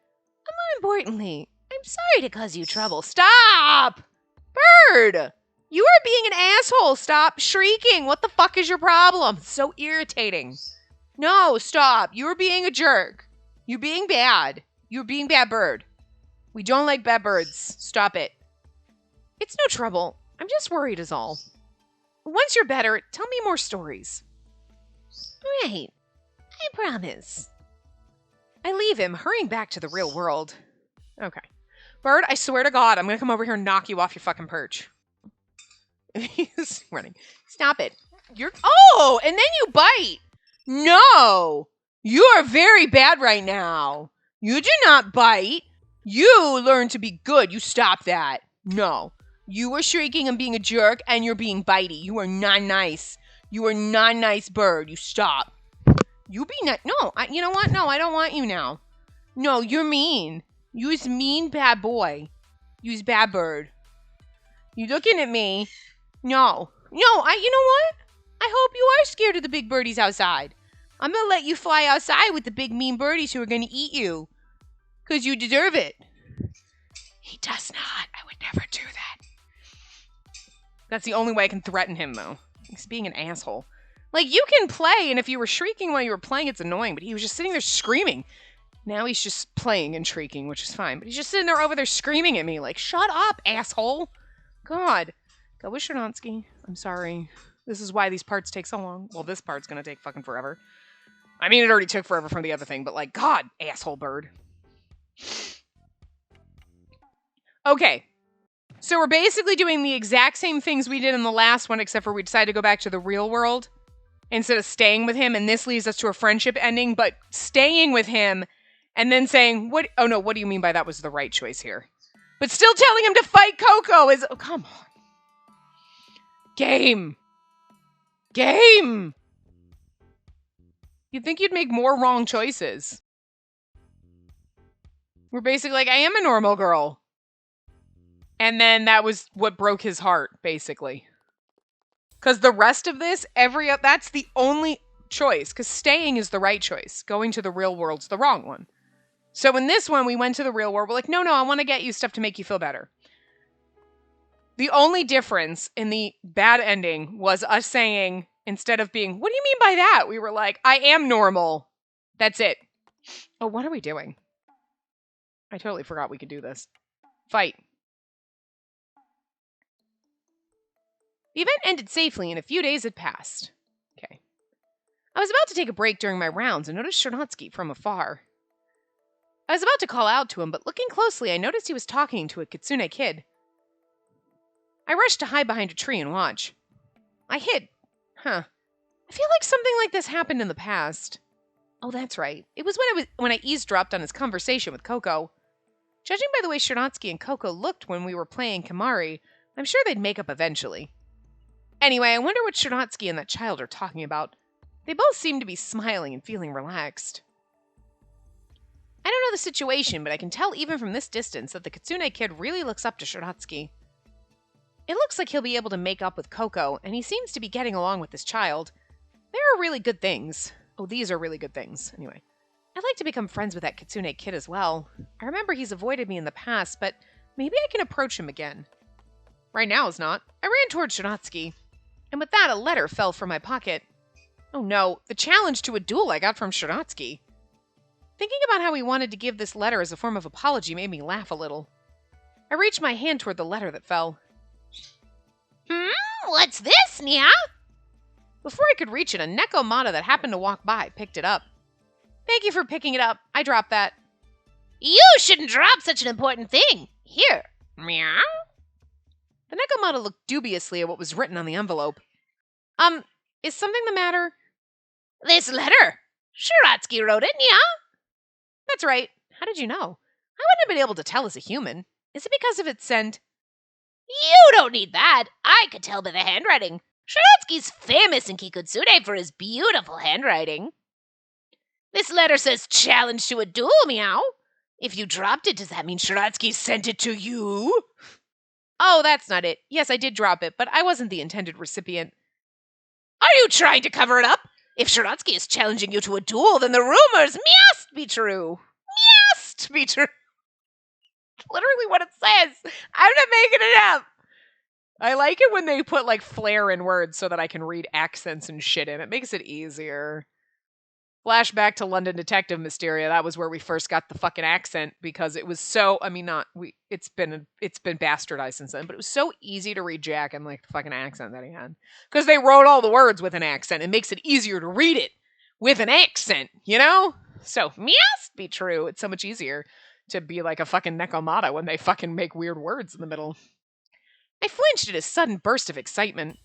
More importantly, I'm sorry to cause you trouble. Stop! Bird! You are being an asshole. Stop shrieking. What the fuck is your problem? So irritating. No, stop. You're being a jerk. You're being bad. You're being bad, Bird. We don't like bad birds. Stop it. It's no trouble. I'm just worried is all. Once you're better, tell me more stories. Right. I promise. I leave him, hurrying back to the real world. Okay. Bird, I swear to God, I'm going to come over here and knock you off your fucking perch. He's running. Stop it. Oh, and then you bite. No. You are very bad right now. You do not bite. You learn to be good. You stop that. No. You are shrieking and being a jerk, and you're being bitey. You are not nice. You are not nice, Bird. You stop. You be nice. No, you know what? No, I don't want you now. No, you're mean. You's mean bad boy. You's bad bird. You looking at me? No. No, you know what? I hope you are scared of the big birdies outside. I'm going to let you fly outside with the big mean birdies who are going to eat you. Because you deserve it. He does not. I would never do that. That's the only way I can threaten him, though. He's being an asshole. Like, you can play, and if you were shrieking while you were playing, it's annoying, but he was just sitting there screaming. Now he's just playing and shrieking, which is fine. But he's just sitting there over there screaming at me like, shut up, asshole. God. Go with Sharansky. I'm sorry. This is why these parts take so long. Well, this part's going to take fucking forever. I mean, it already took forever from the other thing, but like, God, asshole bird. Okay. So we're basically doing the exact same things we did in the last one, except for we decided to go back to the real world instead of staying with him. And this leads us to a friendship ending, but staying with him and then saying, what? Oh no, what do you mean by that was the right choice here? But still telling him to fight Coco is, oh, come on. Game. You'd think you'd make more wrong choices. We're basically like, I am a normal girl. And then that was what broke his heart, basically. Because the rest of this, that's the only choice. Because staying is the right choice. Going to the real world's the wrong one. So in this one, we went to the real world. We're like, no, I want to get you stuff to make you feel better. The only difference in the bad ending was us saying, instead of being, what do you mean by that? We were like, I am normal. That's it. Oh, what are we doing? I totally forgot we could do this. Fight. The event ended safely and a few days had passed. Okay. I was about to take a break during my rounds and noticed Sharansky from afar. I was about to call out to him, but looking closely, I noticed he was talking to a Kitsune kid. I rushed to hide behind a tree and watch. I hid. I feel like something like this happened in the past. Oh, that's right. It was when I eavesdropped on his conversation with Coco. Judging by the way Sharansky and Coco looked when we were playing Kamari, I'm sure they'd make up eventually. Anyway, I wonder what Sharansky and that child are talking about. They both seem to be smiling and feeling relaxed. I don't know the situation, but I can tell even from this distance that the Kitsune kid really looks up to Sharansky. It looks like he'll be able to make up with Coco, and he seems to be getting along with this child. There are really good things. Oh, these are really good things. Anyway, I'd like to become friends with that Kitsune kid as well. I remember he's avoided me in the past, but maybe I can approach him again. Right now is not. I ran towards Sharansky, and with that, a letter fell from my pocket. Oh no, the challenge to a duel I got from Sharansky. Thinking about how he wanted to give this letter as a form of apology made me laugh a little. I reached my hand toward the letter that fell. What's this, Nya? Before I could reach it, a Nekomata that happened to walk by picked it up. Thank you for picking it up. I dropped that. You shouldn't drop such an important thing. Here. Meow. The Nekomata looked dubiously at what was written on the envelope. Is something the matter? This letter. Sharansky wrote it, Nya. That's right. How did you know? I wouldn't have been able to tell as a human. Is it because of its scent? You don't need that. I could tell by the handwriting. Sharansky's famous in Kikutsune for his beautiful handwriting. This letter says challenge to a duel, Meow. If you dropped it, does that mean Sharansky sent it to you? Oh, that's not it. Yes, I did drop it, but I wasn't the intended recipient. Are you trying to cover it up? If Sharansky is challenging you to a duel, then the rumors must be true. Must be true. Literally what it says. I'm not making it up. I like it when they put like flair in words so that I can read accents and shit in. It makes it easier. Flashback to London Detective Mysteria. That was where we first got the fucking accent because it was so, it's been bastardized since then, but it was so easy to read Jack and like the fucking accent that he had. Because they wrote all the words with an accent. It makes it easier to read it with an accent, you know? So, must be true. It's so much easier to be like a fucking Nekomata when they fucking make weird words in the middle. I flinched at a sudden burst of excitement.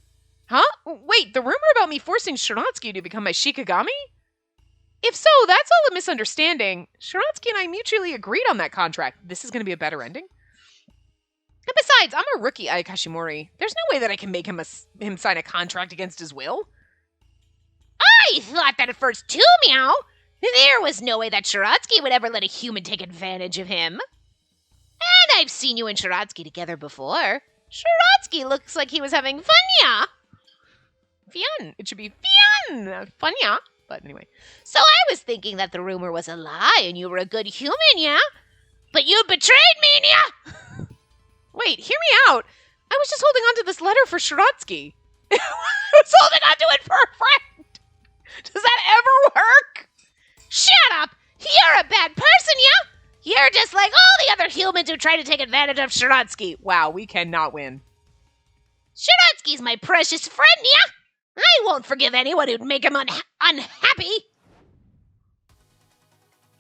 Huh? Wait, the rumor about me forcing Sharansky to become my Shikigami? If so, that's all a misunderstanding. Sharansky and I mutually agreed on that contract. This is going to be a better ending. And besides, I'm a rookie Ayakashimori. There's no way that I can make him sign a contract against his will. I thought that at first too, Meow. There was no way that Sharansky would ever let a human take advantage of him. And I've seen you and Sharansky together before. Sharansky looks like he was having fun, yeah. Fun. It should be fun. Fun, yeah. But anyway. So I was thinking that the rumor was a lie and you were a good human, yeah? But you betrayed me, yeah? Wait, hear me out. I was just holding on to this letter for Sharansky. I was holding on to it for a friend. Does that ever work? Shut up! You're a bad person, yeah? You're just like all the other humans who try to take advantage of Sharatsky. Wow, we cannot win. Sharatsky's my precious friend, yeah? I won't forgive anyone who'd make him unhappy.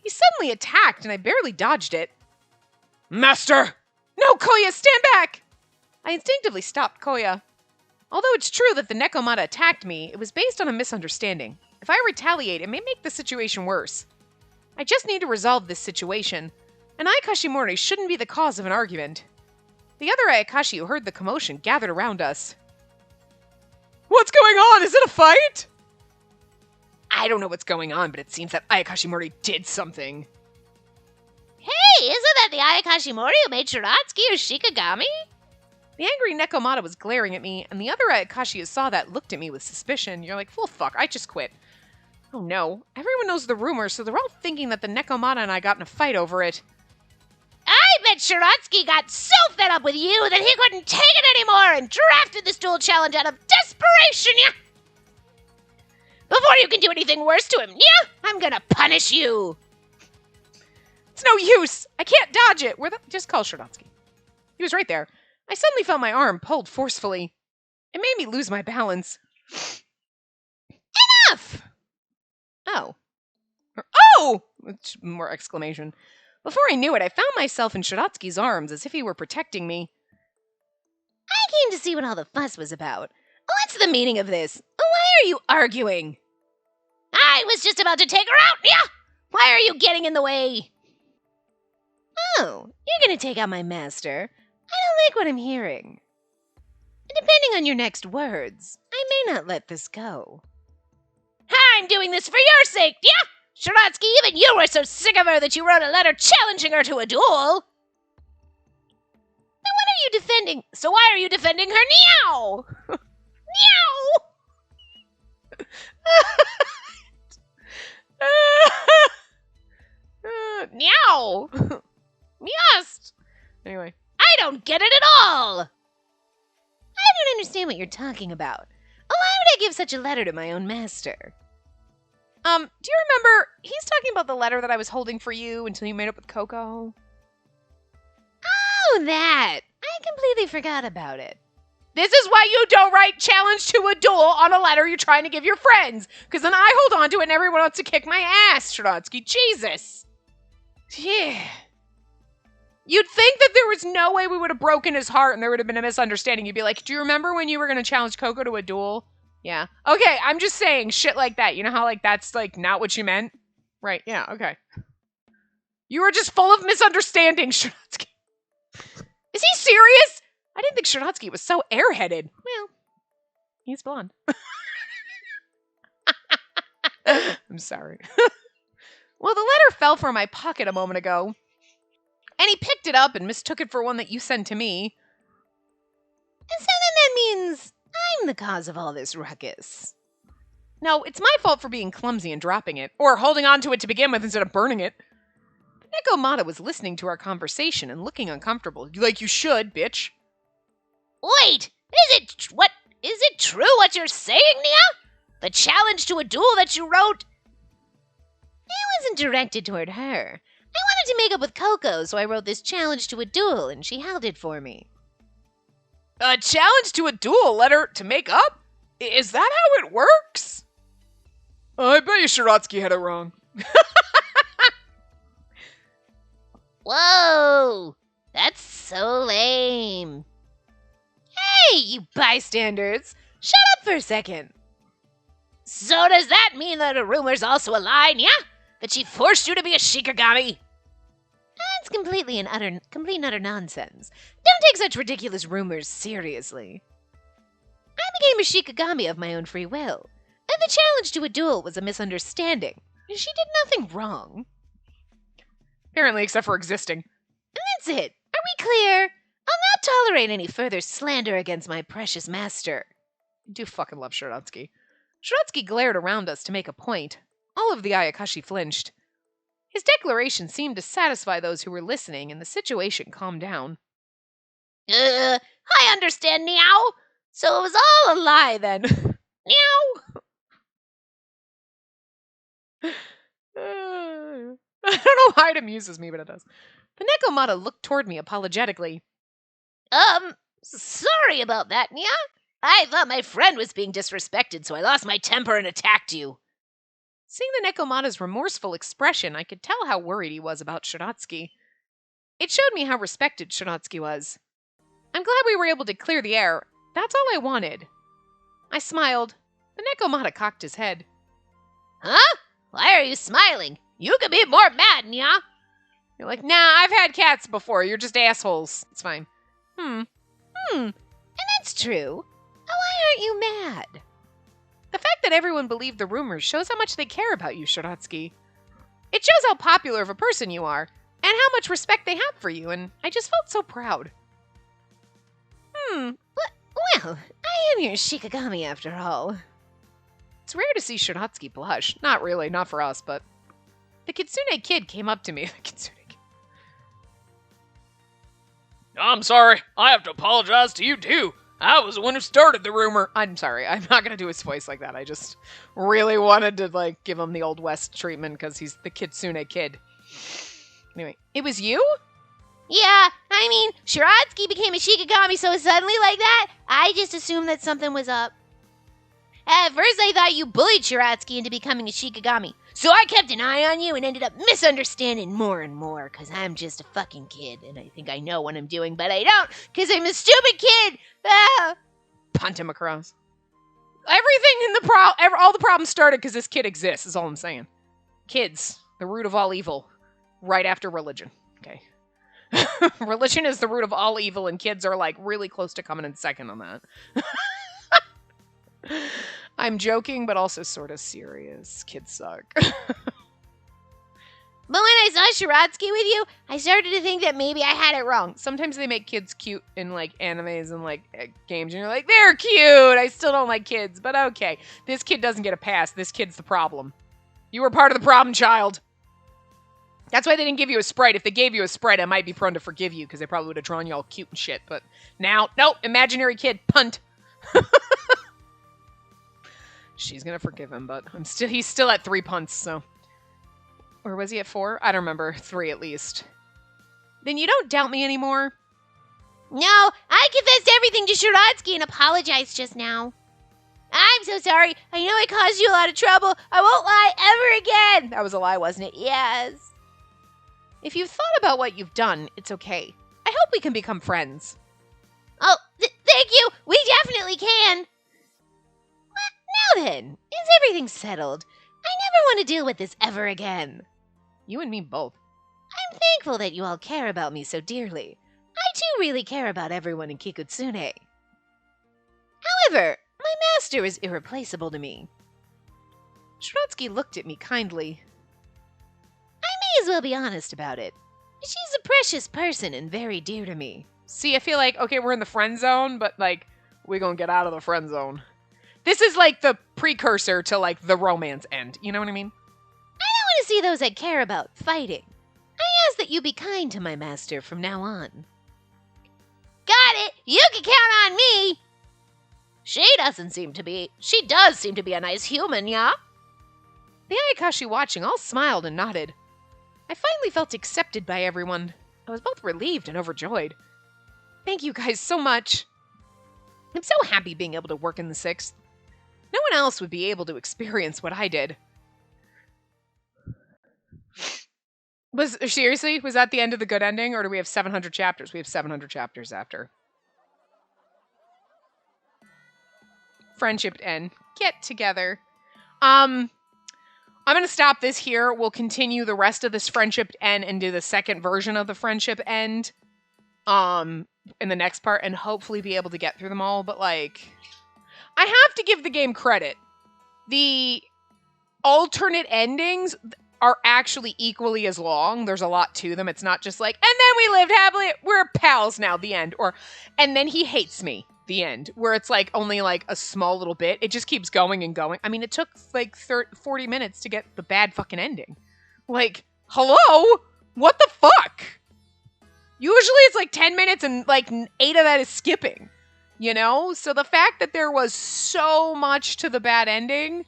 He suddenly attacked, and I barely dodged it. Master! No, Koya, stand back! I instinctively stopped Koya. Although it's true that the Nekomata attacked me, it was based on a misunderstanding. If I retaliate, it may make the situation worse. I just need to resolve this situation, and Ayakashimori shouldn't be the cause of an argument. The other Ayakashi who heard the commotion gathered around us. What's going on? Is it a fight? I don't know what's going on, but it seems that Ayakashimori did something. Hey, isn't that the Ayakashimori who made Shiratsky or Shikigami? The angry Nekomata was glaring at me, and the other Ayakashi who saw that looked at me with suspicion. You're like, well, fuck, I just quit. Oh no, everyone knows the rumor, so they're all thinking that the Nekomata and I got in a fight over it. I bet Shiratsky got so fed up with you that he couldn't take it anymore and drafted this duel challenge out of desperation, yeah? Before you can do anything worse to him, yeah? I'm gonna punish you. It's no use. I can't dodge it. Just call Shiratsky. He was right there. I suddenly felt my arm pulled forcefully. It made me lose my balance. Enough! Oh. Oh! With more exclamation. Before I knew it, I found myself in Shiratsky's arms as if he were protecting me. I came to see what all the fuss was about. What's the meaning of this? Why are you arguing? I was just about to take her out, yeah? Why are you getting in the way? Oh, you're gonna take out my master? I don't like what I'm hearing. Depending on your next words, I may not let this go. I'm doing this for your sake, yeah? Shiratsky, even you were so sick of her that you wrote a letter challenging her to a duel. Then what are you defending? So why are you defending her? Meow! Meow! Meow! Meowst! Anyway. I don't get it at all! I don't understand what you're talking about. Why would I give such a letter to my own master? Do you remember, he's talking about the letter that I was holding for you until you made up with Coco? Oh, that! I completely forgot about it. This is why you don't write challenge to a duel on a letter you're trying to give your friends, because then I hold on to it and everyone wants to kick my ass, Shiratsky. Jesus! Yeah. You'd think that there was no way we would have broken his heart and there would have been a misunderstanding. You'd be like, do you remember when you were going to challenge Coco to a duel? Yeah. Okay, I'm just saying shit like that. You know how, like, that's, like, not what you meant? Right, yeah, okay. You were just full of misunderstanding, Shiratsky. Is he serious? I didn't think Shiratsky was so airheaded. Well, he's blonde. I'm sorry. Well, the letter fell from my pocket a moment ago. And he picked it up and mistook it for one that you sent to me. And so then that means I'm the cause of all this ruckus. No, it's my fault for being clumsy and dropping it, or holding on to it to begin with instead of burning it. Nekomata was listening to our conversation and looking uncomfortable. Like you should, bitch. Wait, is it true what you're saying, Nia? The challenge to a duel that you wrote? It wasn't directed toward her. I wanted to make up with Coco, so I wrote this challenge to a duel, and she held it for me. A challenge to a duel letter to make up? Is that how it works? I bet you Shiratsky had it wrong. Whoa! That's so lame. Hey, you bystanders! Shut up for a second. So does that mean that the rumor's also a lie, yeah? That she forced you to be a Shikigami? That's complete and utter nonsense. Don't take such ridiculous rumors seriously. I became a Shikigami of my own free will, and the challenge to a duel was a misunderstanding. She did nothing wrong. Apparently, except for existing. And that's it. Are we clear? I'll not tolerate any further slander against my precious master. I do fucking love Shiratsky. Shiratsky glared around us to make a point. All of the Ayakashi flinched. His declaration seemed to satisfy those who were listening, and the situation calmed down. I understand, Meow. So it was all a lie, then. Meow. I don't know why it amuses me, but it does. The Nekomata looked toward me apologetically. Sorry about that, Nya. I thought my friend was being disrespected, so I lost my temper and attacked you. Seeing the Nekomata's remorseful expression, I could tell how worried he was about Shiratsuki. It showed me how respected Shiratsuki was. I'm glad we were able to clear the air. That's all I wanted. I smiled. The Nekomata cocked his head. Huh? Why are you smiling? You could be more mad, Nya. You're like, nah, I've had cats before. You're just assholes. It's fine. And that's true. Why aren't you mad? The fact that everyone believed the rumors shows how much they care about you, Shiratsuki. It shows how popular of a person you are, and how much respect they have for you, and I just felt so proud. Well, I am your Shikigami after all. It's rare to see Shiratsuki blush. Not really, not for us, but... The Kitsune kid came up to me. The Kitsune kid. I'm sorry. I have to apologize to you, too. I was the one who started the rumor. I'm sorry. I'm not going to do his voice like that. I just really wanted to, like, give him the Old West treatment because he's the Kitsune kid. Anyway, it was you? Yeah, I mean, Shiratsuki became a Shikigami so suddenly like that, I just assumed that something was up. At first I thought you bullied Shiratsuki into becoming a Shikigami, so I kept an eye on you and ended up misunderstanding more and more, because I'm just a fucking kid, and I think I know what I'm doing, but I don't, because I'm a stupid kid! Ah! Punt him across. Everything in the all the problems started because this kid exists, is all I'm saying. Kids, the root of all evil, right after religion. Okay. Religion is the root of all evil, and kids are, like, really close to coming in second on that. I'm joking, but also sort of serious. Kids suck. But when I saw Shiratsuki with you, I started to think that maybe I had it wrong. Sometimes they make kids cute in, like, animes and, like, games, and you're like, they're cute! I still don't like kids, but okay. This kid doesn't get a pass. This kid's the problem. You were part of the problem, child. That's why they didn't give you a sprite. If they gave you a sprite, I might be prone to forgive you, because they probably would have drawn you all cute and shit. But now, nope, imaginary kid, punt. She's gonna forgive him, but he's still at 3 punts, so. Or was he at 4? I don't remember. 3 at least. Then you don't doubt me anymore? No, I confessed everything to Shiratsuki and apologized just now. I'm so sorry. I know I caused you a lot of trouble. I won't lie ever again. That was a lie, wasn't it? Yes. If you've thought about what you've done, it's okay. I hope we can become friends. Oh, thank you. We definitely can. Now then, is everything settled? I never want to deal with this ever again. You and me both. I'm thankful that you all care about me so dearly. I too really care about everyone in Kikutsune. However, my master is irreplaceable to me. Shiratsuki looked at me kindly. I may as well be honest about it. She's a precious person and very dear to me. See, I feel like, okay, we're in the friend zone, but, like, we're gonna get out of the friend zone. This is, like, the precursor to, like, the romance end. You know what I mean? I don't want to see those I care about fighting. I ask that you be kind to my master from now on. Got it! You can count on me! She does seem to be a nice human, yeah? The Ayakashi watching all smiled and nodded. I finally felt accepted by everyone. I was both relieved and overjoyed. Thank you guys so much. I'm so happy being able to work in the 6th. No one else would be able to experience what I did. Seriously, was that the end of the good ending, or do we have 700 chapters? We have 700 chapters after. Friendship end. Get together. I'm going to stop this here. We'll continue the rest of this friendship end and do the second version of the friendship end in the next part, and hopefully be able to get through them all. But, like, I have to give the game credit. The alternate endings are actually equally as long. There's a lot to them. It's not just like, and then we lived happily, we're pals now, the end. Or, and then he hates me, the end. Where it's like only like a small little bit. It just keeps going and going. I mean, it took like 40 minutes to get the bad fucking ending. Like, hello? What the fuck? Usually it's like 10 minutes and like 8 of that is skipping. You know? So the fact that there was so much to the bad ending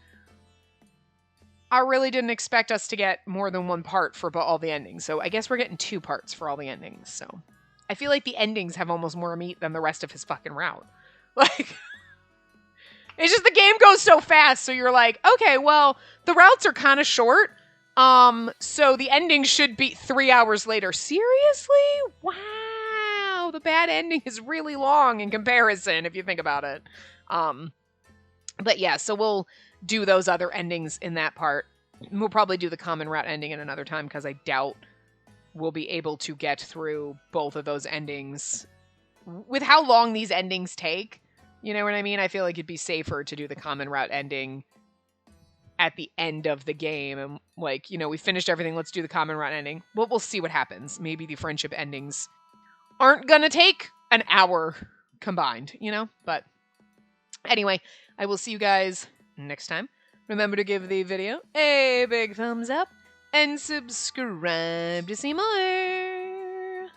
I really didn't expect us to get more than one part for all the endings. So I guess we're getting 2 parts for all the endings. So I feel like the endings have almost more meat than the rest of his fucking route. Like, it's just the game goes so fast. So you're like, okay, well, the routes are kind of short. So the ending should be 3 hours later. Seriously? Wow. The bad ending is really long in comparison, if you think about it. But yeah, so we'll do those other endings in that part. We'll probably do the common route ending in another time because I doubt we'll be able to get through both of those endings. With how long these endings take, you know what I mean? I feel like it'd be safer to do the common route ending at the end of the game. And like, you know, we finished everything. Let's do the common route ending. Well, we'll see what happens. Maybe the friendship endings aren't gonna take an hour combined, you know? But anyway, I will see you guys next time. Remember to give the video a big thumbs up and subscribe to see more.